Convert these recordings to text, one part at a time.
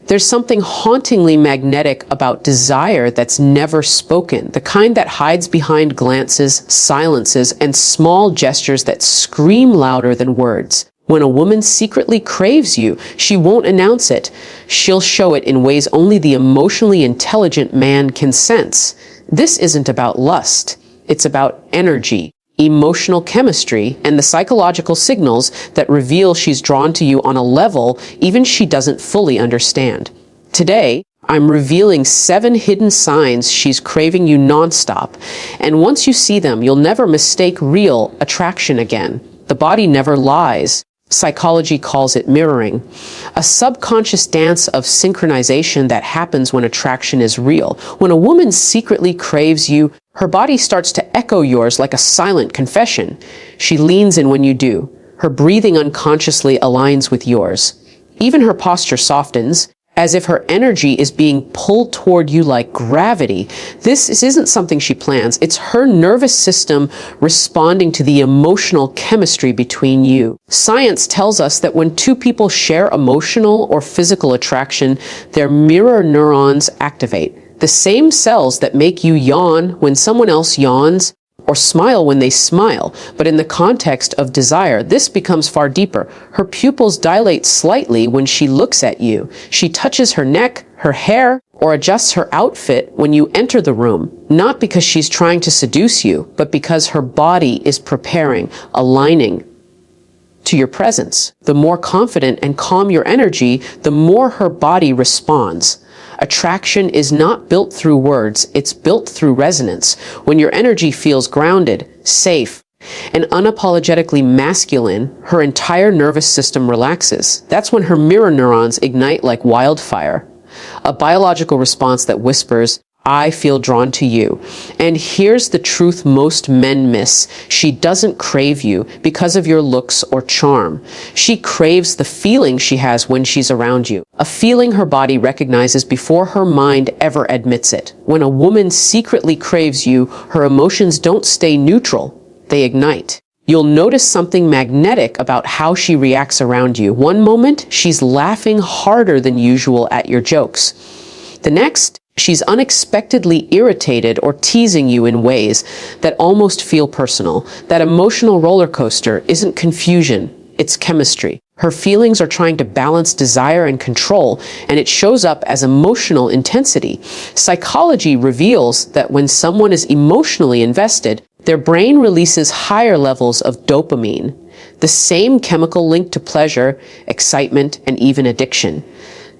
There's something hauntingly magnetic about desire that's never spoken, the kind that hides behind glances, silences, and small gestures that scream louder than words. When a woman secretly craves you, she won't announce it. She'll show it in ways only the emotionally intelligent man can sense. This isn't about lust. It's about energy, emotional chemistry, and the psychological signals that reveal she's drawn to you on a level even she doesn't fully understand. Today, I'm revealing 7 hidden signs she's craving you nonstop, and once you see them, you'll never mistake real attraction again. The body never lies. Psychology calls it mirroring, a subconscious dance of synchronization that happens when attraction is real. When a woman secretly craves you, her body starts to echo yours like a silent confession. She leans in when you do. Her breathing unconsciously aligns with yours. Even her posture softens, as if her energy is being pulled toward you like gravity. This isn't something she plans. It's her nervous system responding to the emotional chemistry between you. Science tells us that when 2 people share emotional or physical attraction, their mirror neurons activate. The same cells that make you yawn when someone else yawns, or smile when they smile. But in the context of desire, this becomes far deeper. Her pupils dilate slightly when she looks at you. She touches her neck, her hair, or adjusts her outfit when you enter the room, not because she's trying to seduce you, but because her body is preparing, aligning to your presence. The more confident and calm your energy, the more her body responds. Attraction is not built through words, it's built through resonance. When your energy feels grounded, safe, and unapologetically masculine, her entire nervous system relaxes. That's when her mirror neurons ignite like wildfire. A biological response that whispers, I feel drawn to you. And here's the truth most men miss. She doesn't crave you because of your looks or charm. She craves the feeling she has when she's around you, a feeling her body recognizes before her mind ever admits it. When a woman secretly craves you, her emotions don't stay neutral, they ignite. You'll notice something magnetic about how she reacts around you. One moment, she's laughing harder than usual at your jokes. The next, she's unexpectedly irritated or teasing you in ways that almost feel personal. That emotional roller coaster isn't confusion, it's chemistry. Her feelings are trying to balance desire and control, and it shows up as emotional intensity. Psychology reveals that when someone is emotionally invested, their brain releases higher levels of dopamine, the same chemical linked to pleasure, excitement, and even addiction.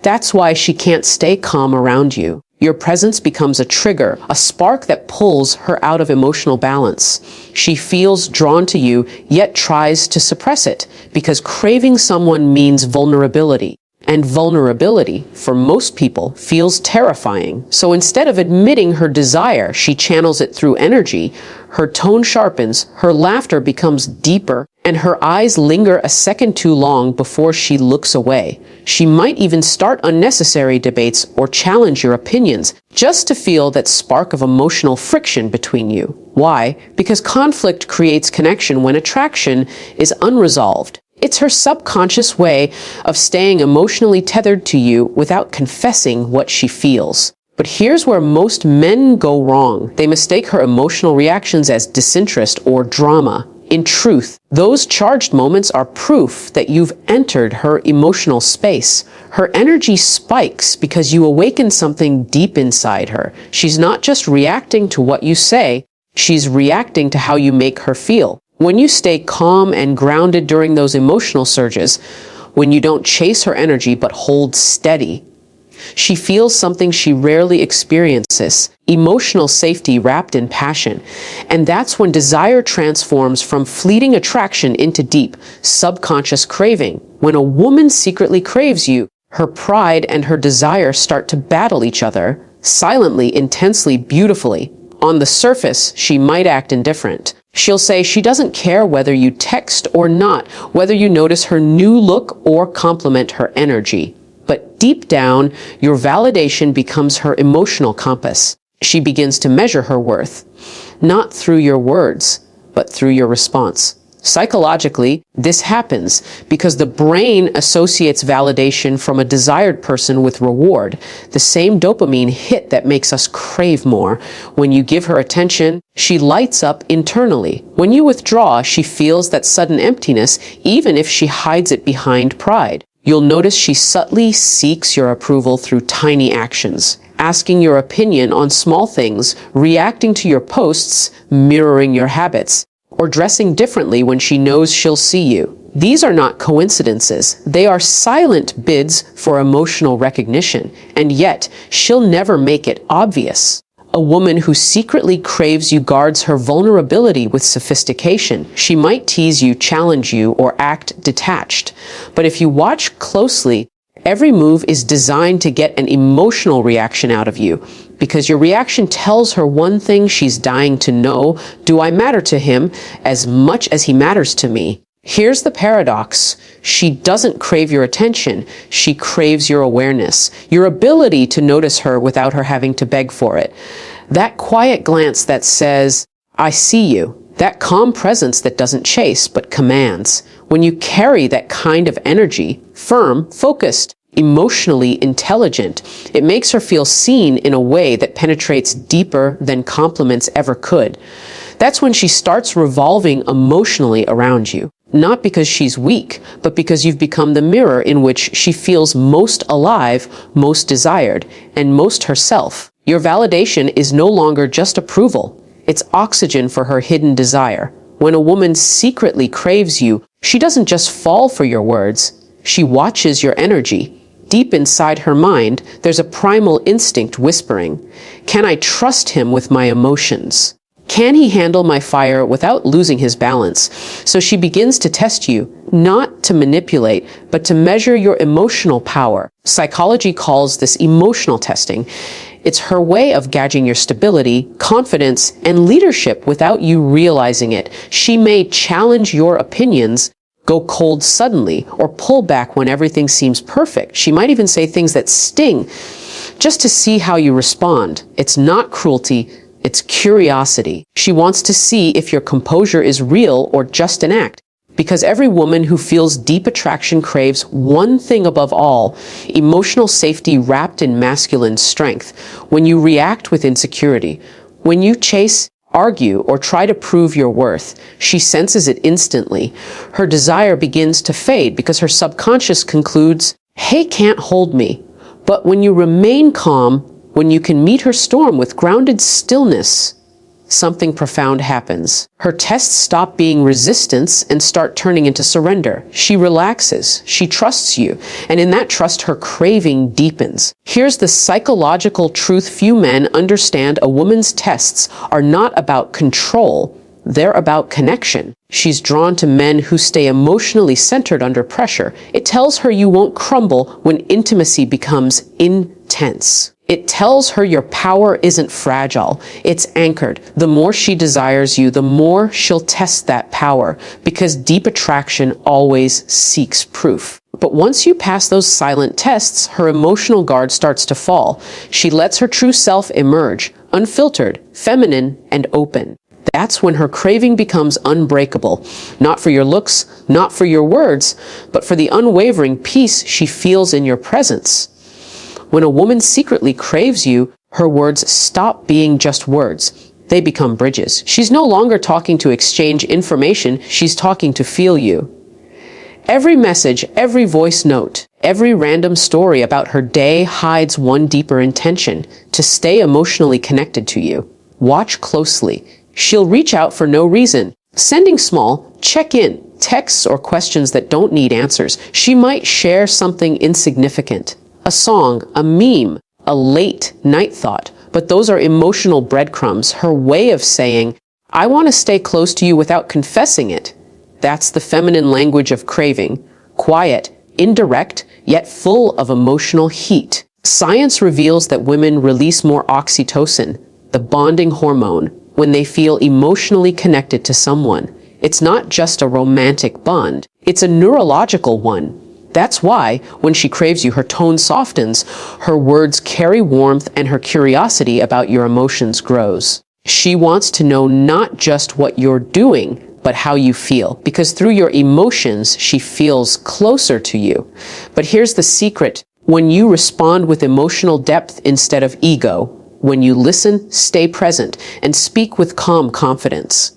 That's why she can't stay calm around you. Your presence becomes a trigger, a spark that pulls her out of emotional balance. She feels drawn to you, yet tries to suppress it, because craving someone means vulnerability. And vulnerability, for most people, feels terrifying. So instead of admitting her desire, she channels it through energy. Her tone sharpens, her laughter becomes deeper, and her eyes linger a second too long before she looks away. She might even start unnecessary debates or challenge your opinions just to feel that spark of emotional friction between you. Why? Because conflict creates connection when attraction is unresolved. It's her subconscious way of staying emotionally tethered to you without confessing what she feels. But here's where most men go wrong. They mistake her emotional reactions as disinterest or drama. In truth, those charged moments are proof that you've entered her emotional space. Her energy spikes because you awaken something deep inside her. She's not just reacting to what you say, she's reacting to how you make her feel. When you stay calm and grounded during those emotional surges, when you don't chase her energy but hold steady, she feels something she rarely experiences, emotional safety wrapped in passion. And that's when desire transforms from fleeting attraction into deep, subconscious craving. When a woman secretly craves you, her pride and her desire start to battle each other, silently, intensely, beautifully. On the surface, she might act indifferent. She'll say she doesn't care whether you text or not, whether you notice her new look or compliment her energy. But deep down, your validation becomes her emotional compass. She begins to measure her worth, not through your words, but through your response. Psychologically, this happens because the brain associates validation from a desired person with reward, the same dopamine hit that makes us crave more. When you give her attention, she lights up internally. When you withdraw, she feels that sudden emptiness, even if she hides it behind pride. You'll notice she subtly seeks your approval through tiny actions, asking your opinion on small things, reacting to your posts, mirroring your habits, or dressing differently when she knows she'll see you. These are not coincidences. They are silent bids for emotional recognition, and yet she'll never make it obvious. A woman who secretly craves you guards her vulnerability with sophistication. She might tease you, challenge you, or act detached. But if you watch closely, every move is designed to get an emotional reaction out of you, because your reaction tells her one thing she's dying to know: do I matter to him as much as he matters to me? Here's the paradox. She doesn't crave your attention. She craves your awareness, your ability to notice her without her having to beg for it. That quiet glance that says, I see you. That calm presence that doesn't chase but commands. When you carry that kind of energy, firm, focused, emotionally intelligent, it makes her feel seen in a way that penetrates deeper than compliments ever could. That's when she starts revolving emotionally around you. Not because she's weak, but because you've become the mirror in which she feels most alive, most desired, and most herself. Your validation is no longer just approval. It's oxygen for her hidden desire. When a woman secretly craves you, she doesn't just fall for your words. She watches your energy. Deep inside her mind, there's a primal instinct whispering, can I trust him with my emotions? Can he handle my fire without losing his balance? So she begins to test you, not to manipulate, but to measure your emotional power. Psychology calls this emotional testing. It's her way of gauging your stability, confidence, and leadership without you realizing it. She may challenge your opinions, go cold suddenly, or pull back when everything seems perfect. She might even say things that sting, just to see how you respond. It's not cruelty. It's curiosity. She wants to see if your composure is real or just an act. Because every woman who feels deep attraction craves one thing above all: emotional safety wrapped in masculine strength. When you react with insecurity, when you chase, argue, or try to prove your worth, she senses it instantly. Her desire begins to fade because her subconscious concludes, hey, can't hold me. But when you remain calm, when you can meet her storm with grounded stillness, something profound happens. Her tests stop being resistance and start turning into surrender. She relaxes, she trusts you, and in that trust, her craving deepens. Here's the psychological truth few men understand: a woman's tests are not about control, they're about connection. She's drawn to men who stay emotionally centered under pressure. It tells her you won't crumble when intimacy becomes intense. It tells her your power isn't fragile, it's anchored. The more she desires you, the more she'll test that power, because deep attraction always seeks proof. But once you pass those silent tests, her emotional guard starts to fall. She lets her true self emerge, unfiltered, feminine, and open. That's when her craving becomes unbreakable, not for your looks, not for your words, but for the unwavering peace she feels in your presence. When a woman secretly craves you, her words stop being just words. They become bridges. She's no longer talking to exchange information, she's talking to feel you. Every message, every voice note, every random story about her day hides one deeper intention: to stay emotionally connected to you. Watch closely. She'll reach out for no reason, sending small, check-in texts or questions that don't need answers. She might share something insignificant. A song, a meme, a late night thought, but those are emotional breadcrumbs, her way of saying, I want to stay close to you without confessing it. That's the feminine language of craving, quiet, indirect, yet full of emotional heat. Science reveals that women release more oxytocin, the bonding hormone, when they feel emotionally connected to someone. It's not just a romantic bond, it's a neurological one. That's why, when she craves you, her tone softens, her words carry warmth, and her curiosity about your emotions grows. She wants to know not just what you're doing, but how you feel. Because through your emotions, she feels closer to you. But here's the secret. When you respond with emotional depth instead of ego, when you listen, stay present, and speak with calm confidence,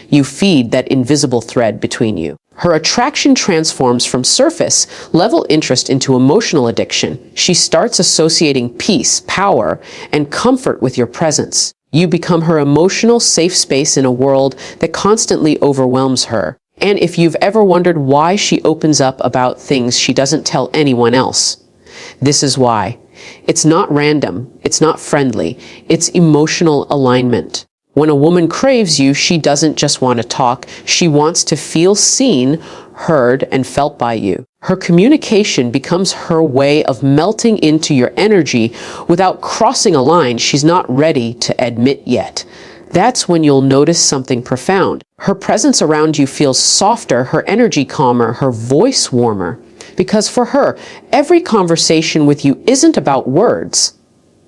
you feed that invisible thread between you. Her attraction transforms from surface level interest into emotional addiction. She starts associating peace, power, and comfort with your presence. You become her emotional safe space in a world that constantly overwhelms her. And if you've ever wondered why she opens up about things she doesn't tell anyone else, this is why. It's not random. It's not friendly. It's emotional alignment. When a woman craves you, she doesn't just want to talk. She wants to feel seen, heard, and felt by you. Her communication becomes her way of melting into your energy without crossing a line she's not ready to admit yet. That's when you'll notice something profound. Her presence around you feels softer, her energy calmer, her voice warmer. Because for her, every conversation with you isn't about words.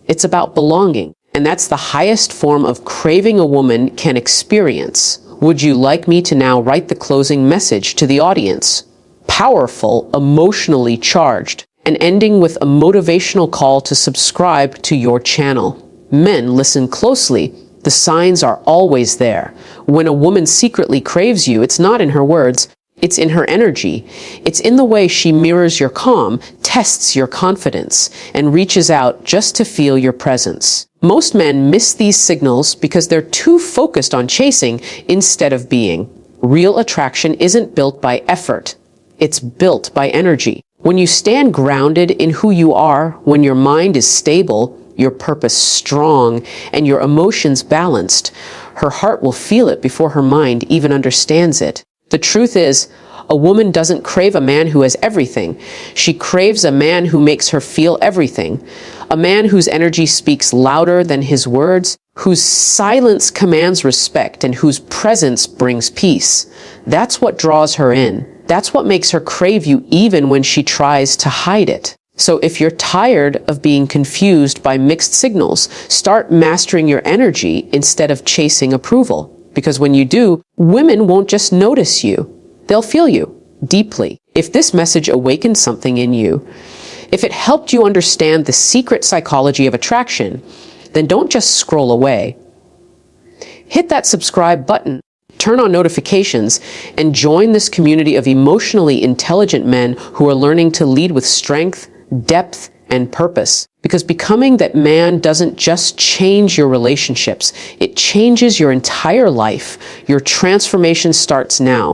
It's about belonging. And that's the highest form of craving a woman can experience. Would you like me to now write the closing message to the audience? Powerful, emotionally charged, and ending with a motivational call to subscribe to your channel. Men, listen closely. The signs are always there. When a woman secretly craves you, it's not in her words. It's in her energy. It's in the way she mirrors your calm, tests your confidence, and reaches out just to feel your presence. Most men miss these signals because they're too focused on chasing instead of being. Real attraction isn't built by effort. It's built by energy. When you stand grounded in who you are, when your mind is stable, your purpose strong, and your emotions balanced, her heart will feel it before her mind even understands it. The truth is, a woman doesn't crave a man who has everything. She craves a man who makes her feel everything. A man whose energy speaks louder than his words, whose silence commands respect, and whose presence brings peace. That's what draws her in. That's what makes her crave you even when she tries to hide it. So if you're tired of being confused by mixed signals, start mastering your energy instead of chasing approval. Because when you do, women won't just notice you. They'll feel you deeply. If this message awakened something in you, if it helped you understand the secret psychology of attraction, then don't just scroll away. Hit that subscribe button, turn on notifications, and join this community of emotionally intelligent men who are learning to lead with strength, depth, and purpose. Because becoming that man doesn't just change your relationships, it changes your entire life. Your transformation starts now.